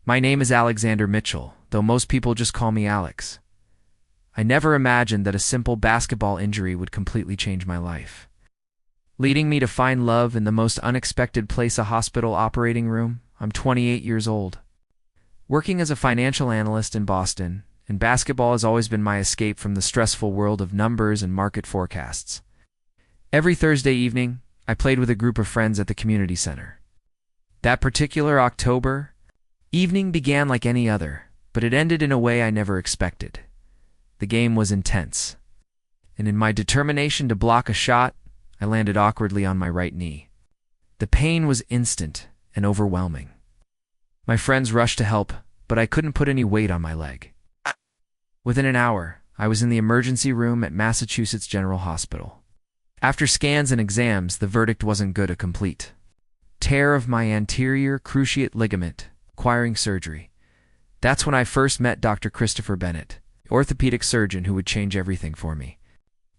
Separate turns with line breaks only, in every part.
My name is Alexander Mitchell, though most people just call me Alex. I never imagined that a simple basketball injury would completely change my life, leading me to find love in the most unexpected place, a hospital operating room. I'm 28 years old, working as a financial analyst in Boston, and basketball has always been my escape from the stressful world of numbers and market forecasts. Every Thursday evening, I played with a group of friends at the community center. That particular October evening began like any other, but it ended in a way I never expected. The game was intense, and in my determination to block a shot, I landed awkwardly on my right knee. The pain was instant and overwhelming. My friends rushed to help, but I couldn't put any weight on my leg. Within an hour, I was in the emergency room at Massachusetts General Hospital. After scans and exams, the verdict wasn't good, a complete tear of my anterior cruciate ligament, requiring surgery. That's when I first met Dr. Christopher Bennett, the orthopedic surgeon who would change everything for me.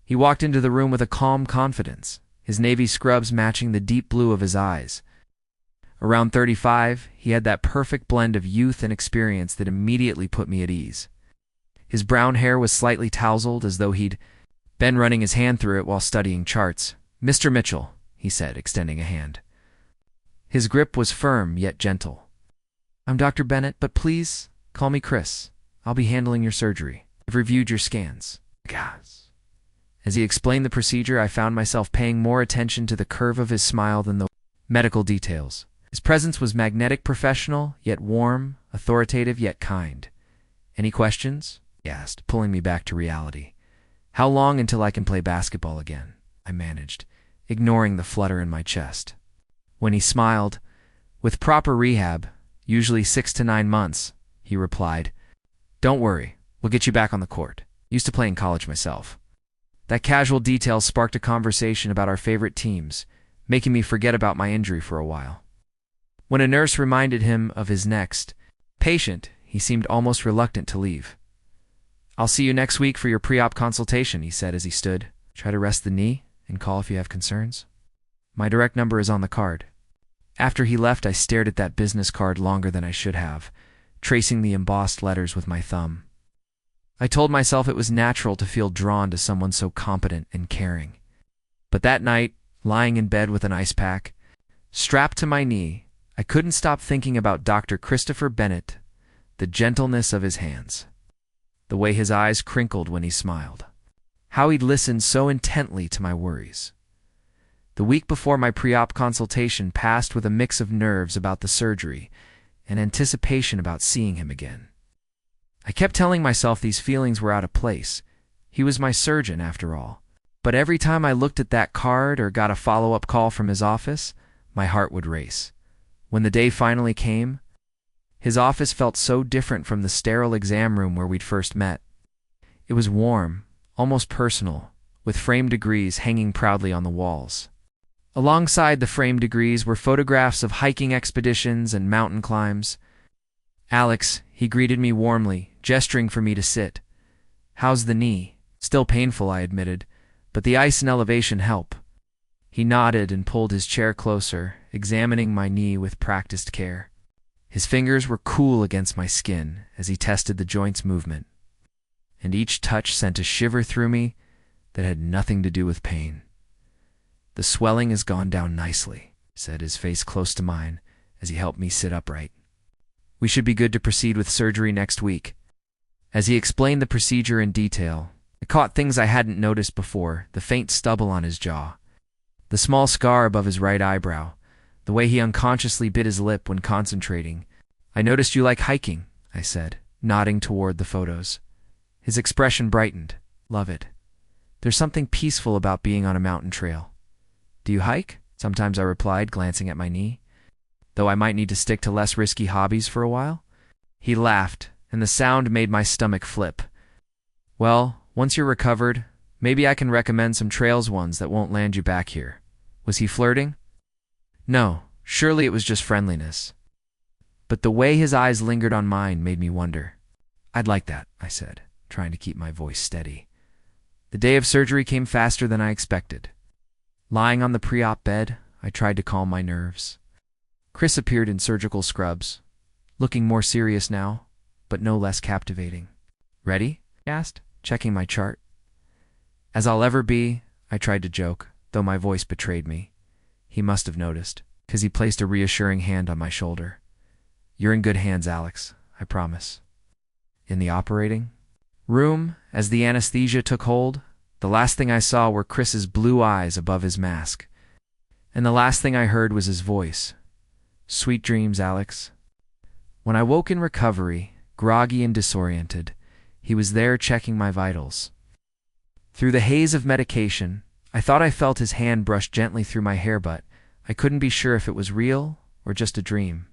He walked into the room with a calm confidence, his navy scrubs matching the deep blue of his eyes. Around 35, he had that perfect blend of youth and experience that immediately put me at ease. His brown hair was slightly tousled, as though he'd been running his hand through it while studying charts. "Mr. Mitchell," he said, extending a hand. His grip was firm yet gentle. "I'm Dr. Bennett, but please call me Chris. I'll be handling your surgery. I've reviewed your scans." As he explained the procedure, I found myself paying more attention to the curve of his smile than the medical details. His presence was magnetic, professional, yet warm, authoritative, yet kind. "Any questions?" he asked, pulling me back to reality. "How long until I can play basketball again?" I managed, ignoring the flutter in my chest. When he smiled, "With proper rehab, usually 6 to 9 months, he replied. "Don't worry, we'll get you back on the court. Used to play in college myself." That casual detail sparked a conversation about our favorite teams, making me forget about my injury for a while. When a nurse reminded him of his next patient, he seemed almost reluctant to leave. "I'll see you next week for your pre-op consultation," he said as he stood. "Try to rest the knee and call if you have concerns. My direct number is on the card." After he left, I stared at that business card longer than I should have, tracing the embossed letters with my thumb. I told myself it was natural to feel drawn to someone so competent and caring. But that night, lying in bed with an ice pack strapped to my knee, I couldn't stop thinking about Dr. Christopher Bennett, the gentleness of his hands, the way his eyes crinkled when he smiled, how he'd listened so intently to my worries. The week before my pre-op consultation passed with a mix of nerves about the surgery and anticipation about seeing him again. I kept telling myself these feelings were out of place. He was my surgeon, after all. But every time I looked at that card or got a follow-up call from his office, my heart would race. When the day finally came, his office felt so different from the sterile exam room where we'd first met. It was warm, almost personal, with framed degrees hanging proudly on the walls. Alongside the framed degrees were photographs of hiking expeditions and mountain climbs. "Alex," he greeted me warmly, gesturing for me to sit. "How's the knee?" "Still painful," I admitted, "but the ice and elevation help." He nodded and pulled his chair closer, examining my knee with practiced care. His fingers were cool against my skin as he tested the joint's movement, and each touch sent a shiver through me that had nothing to do with pain. "The swelling has gone down nicely," said, his face close to mine as he helped me sit upright. "We should be good to proceed with surgery next week." As he explained the procedure in detail, I caught things I hadn't noticed before: the faint stubble on his jaw, the small scar above his right eyebrow, the way he unconsciously bit his lip when concentrating. "I noticed you like hiking," I said, nodding toward the photos. His expression brightened. "Love it. There's something peaceful about being on a mountain trail." "Do you hike?" Sometimes I replied, glancing at my knee. "Though I might need to stick to less risky hobbies for a while." He laughed, and the sound made my stomach flip. "Well, once you're recovered, maybe I can recommend some trails ones that won't land you back here." Was he flirting? No, surely it was just friendliness. But the way his eyes lingered on mine made me wonder. "I'd like that," I said, trying to keep my voice steady. The day of surgery came faster than I expected. Lying on the pre-op bed, I tried to calm my nerves. Chris appeared in surgical scrubs, looking more serious now, but no less captivating. "Ready?" he asked, checking my chart. "As I'll ever be," I tried to joke, though my voice betrayed me. He must have noticed, because he placed a reassuring hand on my shoulder. "You're in good hands, Alex, I promise." In the operating room, as the anesthesia took hold, the last thing I saw were Chris's blue eyes above his mask. And the last thing I heard was his voice. "Sweet dreams, Alex." When I woke in recovery, groggy and disoriented, he was there checking my vitals. Through the haze of medication, I thought I felt his hand brush gently through my hair, but I couldn't be sure if it was real or just a dream.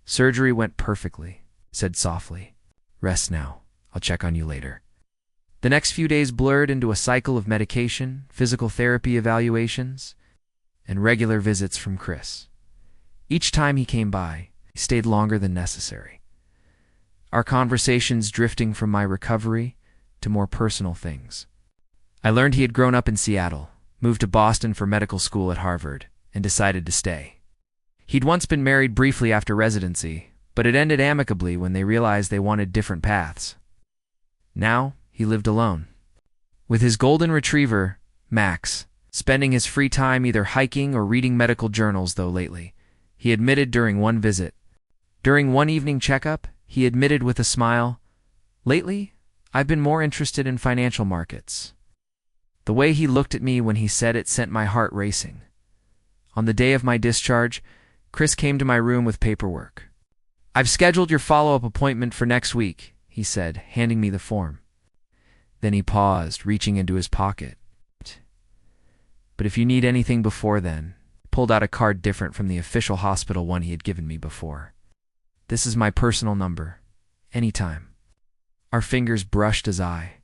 "Surgery went perfectly," he said softly. "Rest now. I'll check on you later." The next few days blurred into a cycle of medication, physical therapy evaluations, and regular visits from Chris. Each time he came by, he stayed longer than necessary. Our conversations drifting from my recovery to more personal things. I learned he had grown up in Seattle, moved to Boston for medical school at Harvard, and decided to stay. He'd once been married briefly after residency, but it ended amicably when they realized they wanted different paths. Now, he lived alone, with his golden retriever, Max, spending his free time either hiking or reading medical journals, though lately, he admitted during one visit. During one evening checkup, he admitted with a smile, "Lately, I've been more interested in financial markets." The way he looked at me when he said it sent my heart racing. On the day of my discharge, Chris came to my room with paperwork. "I've scheduled your follow-up appointment for next week," he said, handing me the form. Then he paused, reaching into his pocket. "But if you need anything before then," pulled out a card different from the official hospital one he had given me before. "This is my personal number. Anytime." Our fingers brushed as I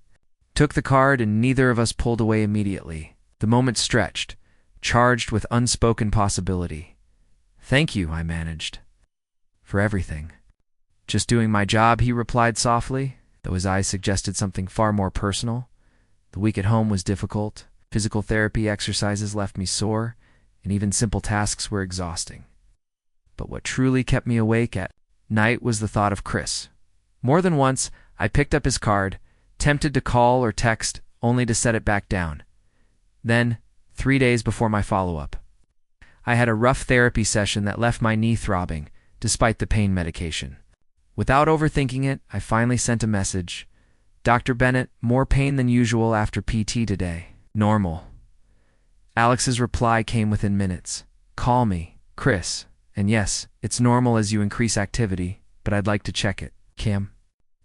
took the card, and neither of us pulled away immediately. The moment stretched, charged with unspoken possibility. "Thank you," I managed. "For everything." "Just doing my job," he replied softly, though his eyes suggested something far more personal. The week at home was difficult. Physical therapy exercises left me sore, and even simple tasks were exhausting. But what truly kept me awake at night was the thought of Chris. More than once, I picked up his card, tempted to call or text, only to set it back down. Then, 3 days before my follow-up, I had a rough therapy session that left my knee throbbing, despite the pain medication. Without overthinking it, I finally sent a message. "Dr. Bennett, more pain than usual after PT today. Normal." Alex's reply came within minutes. "Call me, Chris. And yes, it's normal as you increase activity, but I'd like to check it. Kim.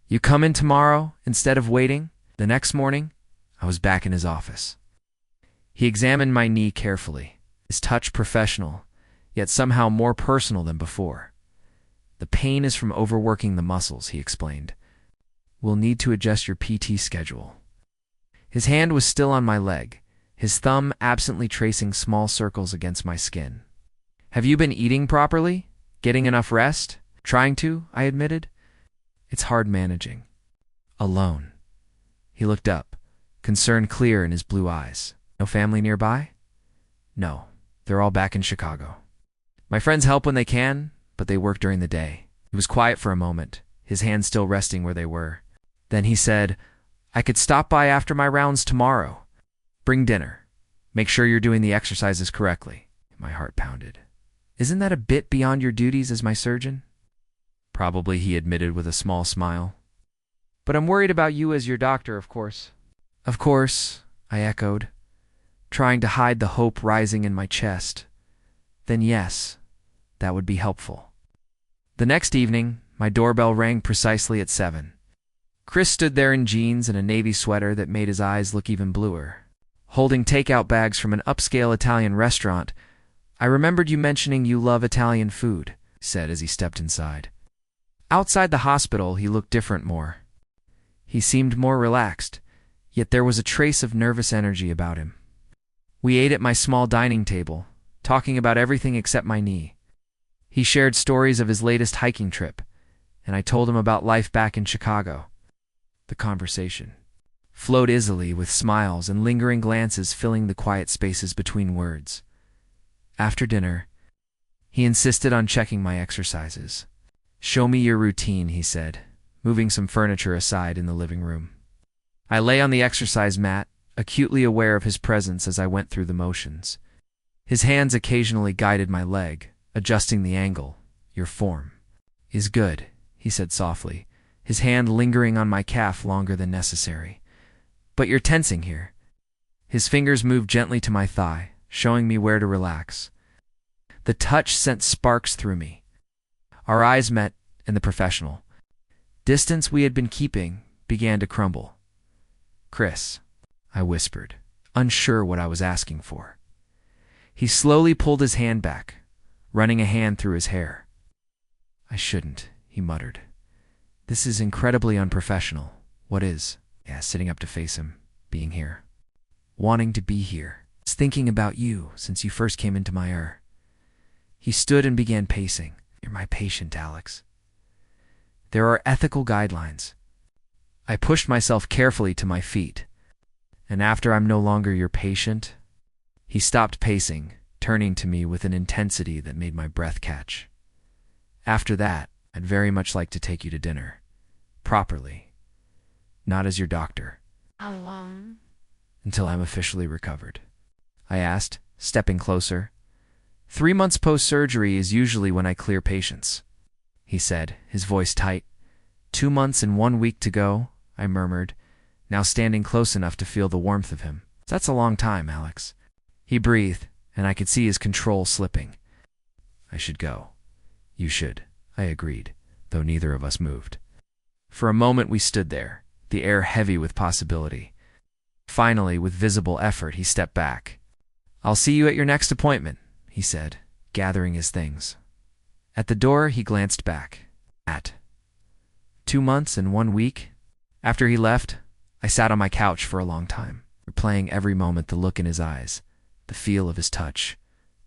You come in tomorrow instead of waiting?" The next morning, I was back in his office. He examined my knee carefully, his touch professional, yet somehow more personal than before. "The pain is from overworking the muscles," he explained. "We'll need to adjust your PT schedule." His hand was still on my leg, his thumb absently tracing small circles against my skin. "Have you been eating properly? Getting enough rest?" "Trying to," I admitted. "It's hard managing. Alone." He looked up, concern clear in his blue eyes. "No family nearby?" "No, they're all back in Chicago. My friends help when they can, but they work during the day." He was quiet for a moment, his hands still resting where they were. Then he said, "I could stop by after my rounds tomorrow. Bring dinner. Make sure you're doing the exercises correctly." My heart pounded. "Isn't that a bit beyond your duties as my surgeon?" "Probably," he admitted with a small smile. "But I'm worried about you as your doctor, of course." "Of course," I echoed, trying to hide the hope rising in my chest. "Then yes, that would be helpful." The next evening, my doorbell rang precisely at 7. Chris stood there in jeans and a navy sweater that made his eyes look even bluer, holding takeout bags from an upscale Italian restaurant. "I remembered you mentioning you love Italian food," he said as he stepped inside. Outside the hospital, he looked different more. He seemed more relaxed, yet there was a trace of nervous energy about him. We ate at my small dining table, talking about everything except my knee. He shared stories of his latest hiking trip, and I told him about life back in Chicago. The conversation flowed easily, with smiles and lingering glances filling the quiet spaces between words. After dinner, he insisted on checking my exercises, Show me your routine, he said, moving some furniture aside in the living room. I lay on the exercise mat, acutely aware of his presence as I went through the motions. His hands occasionally guided my leg, adjusting the angle. Your form is good, he said softly, his hand lingering on my calf longer than necessary. But you're tensing here. His fingers moved gently to my thigh, showing me where to relax. The touch sent sparks through me. Our eyes met, and the professional distance we had been keeping began to crumble. Chris, I whispered, unsure what I was asking for. He slowly pulled his hand back, running a hand through his hair. I shouldn't, he muttered. This is incredibly unprofessional. What is? Yeah, sitting up to face him, being here. Wanting to be here. It's thinking about you since you first came into my ear. He stood and began pacing. You're my patient, Alex. There are ethical guidelines. I pushed myself carefully to my feet. And after I'm no longer your patient? He stopped pacing, turning to me with an intensity that made my breath catch. After that, I'd very much like to take you to dinner. Properly. Not as your doctor.
How long?
Until I'm officially recovered. I asked, stepping closer. 3 months post-surgery is usually when I clear patients, he said, his voice tight. 2 months and 1 week to go, I murmured, now standing close enough to feel the warmth of him. That's a long time, Alex. He breathed, and I could see his control slipping. I should go. You should, I agreed, though neither of us moved. For a moment we stood there, the air heavy with possibility. Finally, with visible effort, he stepped back. I'll see you at your next appointment, he said, gathering his things. At the door, he glanced back. 2 months and 1 week? After he left, I sat on my couch for a long time, replaying every moment, the look in his eyes, the feel of his touch,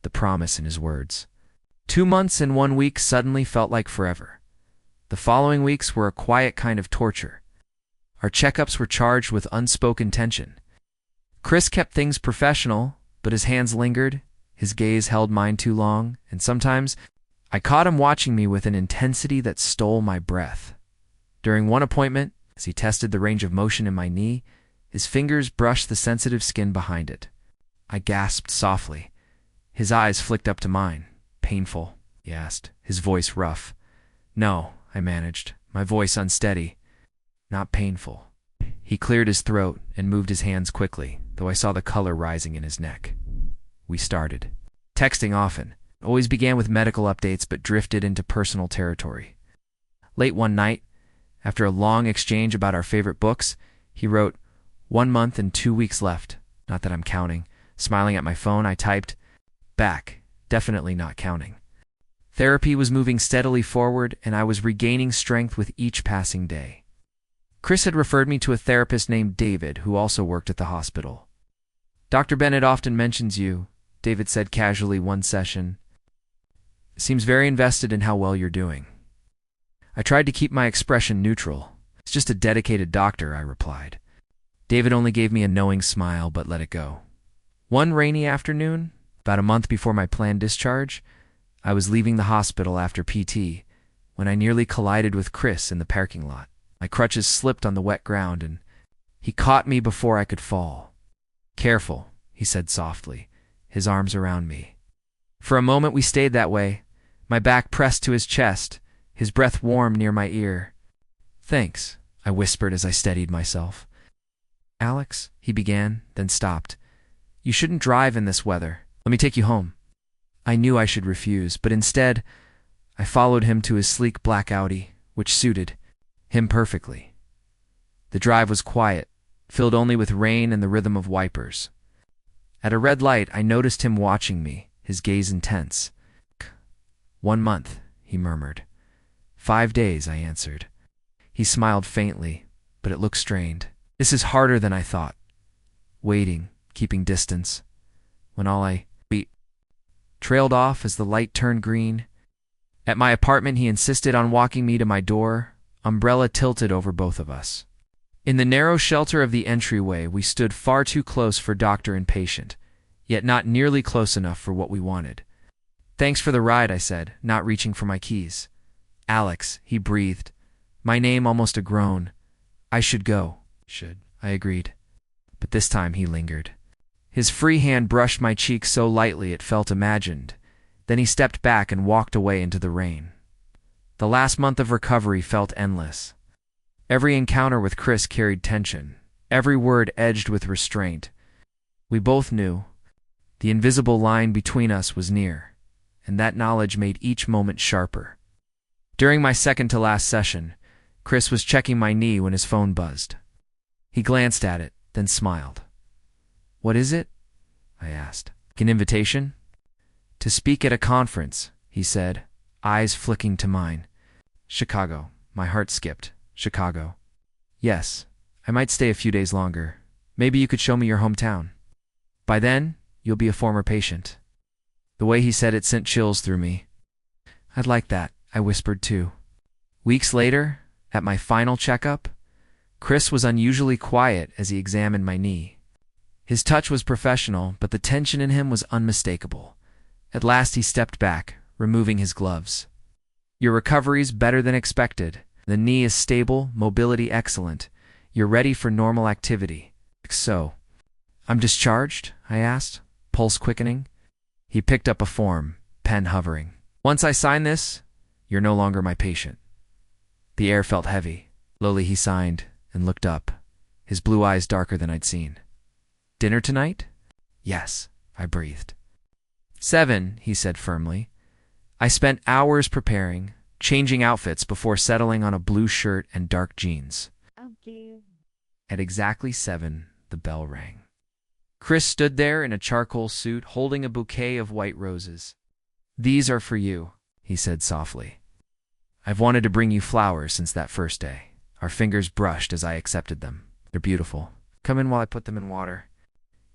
the promise in his words. 2 months and 1 week suddenly felt like forever. The following weeks were a quiet kind of torture. Our checkups were charged with unspoken tension. Chris kept things professional, but his hands lingered, his gaze held mine too long, and sometimes I caught him watching me with an intensity that stole my breath. During one appointment, as he tested the range of motion in my knee, his fingers brushed the sensitive skin behind it. I gasped softly. His eyes flicked up to mine. Painful? He asked, his voice rough. No, I managed, my voice unsteady. Not painful. He cleared his throat and moved his hands quickly, though I saw the color rising in his neck. We started. Texting often. Always began with medical updates but drifted into personal territory. Late one night, after a long exchange about our favorite books, he wrote, 1 month and 2 weeks left. Not that I'm counting. Smiling at my phone, I typed, back, definitely not counting. Therapy was moving steadily forward, and I was regaining strength with each passing day. Chris had referred me to a therapist named David, who also worked at the hospital. Dr. Bennett often mentions you, David said casually one session. Seems very invested in how well you're doing. I tried to keep my expression neutral. It's just a dedicated doctor, I replied. David only gave me a knowing smile, but let it go. One rainy afternoon, about a month before my planned discharge, I was leaving the hospital after PT when I nearly collided with Chris in the parking lot. My crutches slipped on the wet ground, and he caught me before I could fall. Careful, he said softly, his arms around me. For a moment we stayed that way, my back pressed to his chest, his breath warm near my ear. Thanks, I whispered as I steadied myself. Alex, he began, then stopped. You shouldn't drive in this weather. Let me take you home. I knew I should refuse, but instead, I followed him to his sleek black Audi, which suited him perfectly. The drive was quiet, filled only with rain and the rhythm of wipers. At a red light, I noticed him watching me, his gaze intense. 1 month, he murmured. 5 days, I answered. He smiled faintly, but it looked strained. This is harder than I thought. Waiting, keeping distance, when all I trailed off as the light turned green. At my apartment, he insisted on walking me to my door, umbrella tilted over both of us. In the narrow shelter of the entryway, we stood far too close for doctor and patient, yet not nearly close enough for what we wanted. Thanks for the ride, I said, not reaching for my keys. Alex, he breathed, my name almost a groan. I should go. Should, I agreed. But this time he lingered. His free hand brushed my cheek so lightly it felt imagined. Then he stepped back and walked away into the rain. The last month of recovery felt endless. Every encounter with Chris carried tension, every word edged with restraint. We both knew the invisible line between us was near, and that knowledge made each moment sharper. During my second-to-last session, Chris was checking my knee when his phone buzzed. He glanced at it, then smiled. "What is it?" I asked. "An invitation?" "To speak at a conference," he said, eyes flicking to mine. "Chicago." My heart skipped. "Chicago." "Yes, I might stay a few days longer. Maybe you could show me your hometown. By then, you'll be a former patient." The way he said it sent chills through me. "I'd like that," I whispered too. Weeks later, at my final checkup, Chris was unusually quiet as he examined my knee. His touch was professional, but the tension in him was unmistakable. At last he stepped back, removing his gloves. "Your recovery's better than expected. The knee is stable, mobility excellent. You're ready for normal activity." "So, I'm discharged?" I asked, pulse quickening. He picked up a form, pen hovering. "Once I sign this, you're no longer my patient." The air felt heavy. Slowly he signed and looked up, his blue eyes darker than I'd seen. "Dinner tonight?" "Yes," I breathed. "7," he said firmly. I spent hours preparing, changing outfits before settling on a blue shirt and dark jeans.
Okay.
At exactly 7, the bell rang. Chris stood there in a charcoal suit, holding a bouquet of white roses. "These are for you," he said softly. "I've wanted to bring you flowers since that first day." Our fingers brushed as I accepted them. "They're beautiful. Come in while I put them in water."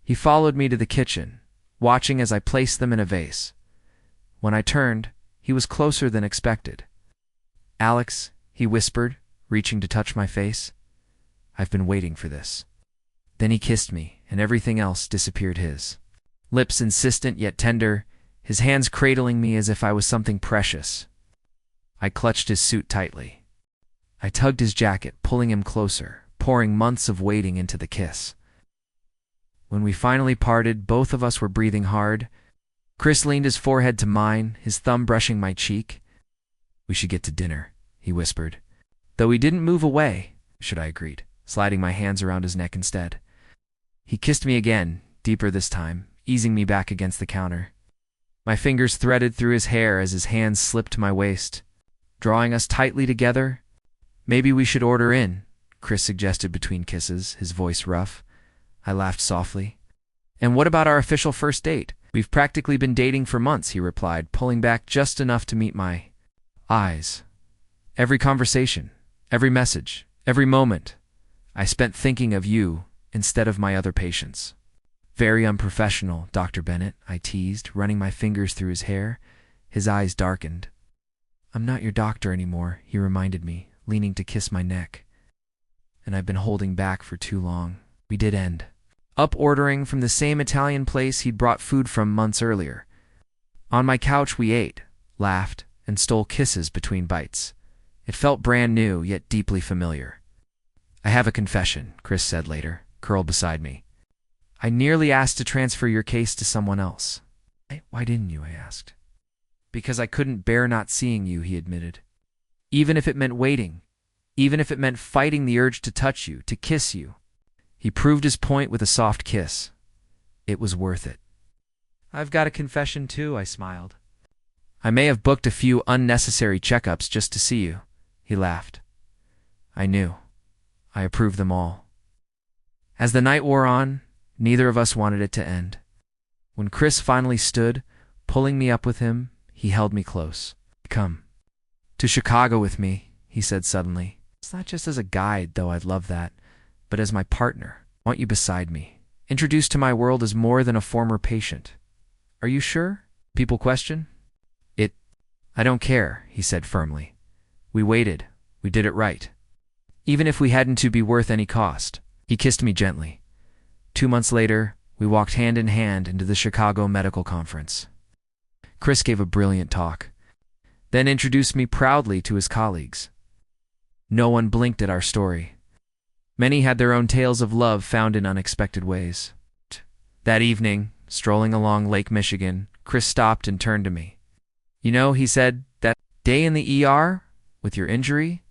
He followed me to the kitchen, watching as I placed them in a vase. When I turned, he was closer than expected. "Alex," he whispered, reaching to touch my face. "I've been waiting for this." Then he kissed me, and everything else disappeared his. Lips insistent yet tender, his hands cradling me as if I was something precious. I clutched his suit tightly. I tugged his jacket, pulling him closer, pouring months of waiting into the kiss. When we finally parted, both of us were breathing hard. Chris leaned his forehead to mine, his thumb brushing my cheek. "We should get to dinner," he whispered. Though he didn't move away, I agreed, sliding my hands around his neck instead. He kissed me again, deeper this time, easing me back against the counter. My fingers threaded through his hair as his hands slipped to my waist, drawing us tightly together. "Maybe we should order in," Chris suggested between kisses, his voice rough. I laughed softly. "And what about our official first date? We've practically been dating for months," he replied, pulling back just enough to meet my eyes. Every conversation, every message, every moment, I spent thinking of you instead of my other patients. "Very unprofessional, Dr. Bennett," I teased, running my fingers through his hair. His eyes darkened. "I'm not your doctor anymore," he reminded me, leaning to kiss my neck. "And I've been holding back for too long." We did end up ordering from the same Italian place he'd brought food from months earlier. On my couch we ate, laughed, and stole kisses between bites. It felt brand new, yet deeply familiar. "I have a confession," Chris said later, curled beside me. "I nearly asked to transfer your case to someone else." "Why didn't you?" I asked. "Because I couldn't bear not seeing you," he admitted. "Even if it meant waiting, even if it meant fighting the urge to touch you, to kiss you." He proved his point with a soft kiss. It was worth it. "I've got a confession too," I smiled. "I may have booked a few unnecessary checkups just to see you," he laughed. I knew. I approved them all. As the night wore on, neither of us wanted it to end. When Chris finally stood, pulling me up with him, he held me close. "Come to Chicago with me," he said suddenly. "It's not just as a guide, though I'd love that, but as my partner. I want you beside me, introduced to my world as more than a former patient." "Are you sure?" people question. "I don't care," he said firmly. "We waited. We did it right. Even if we hadn't to be worth any cost." He kissed me gently. 2 months later, we walked hand in hand into the Chicago Medical Conference. Chris gave a brilliant talk. then introduced me proudly to his colleagues. No one blinked at our story. Many had their own tales of love found in unexpected ways. That evening, strolling along Lake Michigan, Chris stopped and turned to me. "You know," he said, "that day in the ER with your injury,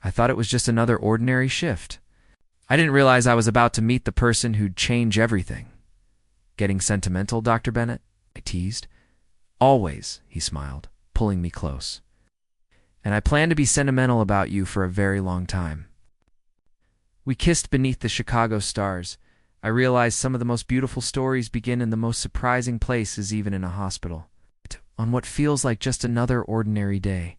I thought it was just another ordinary shift. I didn't realize I was about to meet the person who'd change everything." "Getting sentimental, Dr. Bennett?" I teased. "Always," he smiled, pulling me close. "And I plan to be sentimental about you for a very long time." We kissed beneath the Chicago stars. I realized some of the most beautiful stories begin in the most surprising places, even in a hospital. On what feels like just another ordinary day.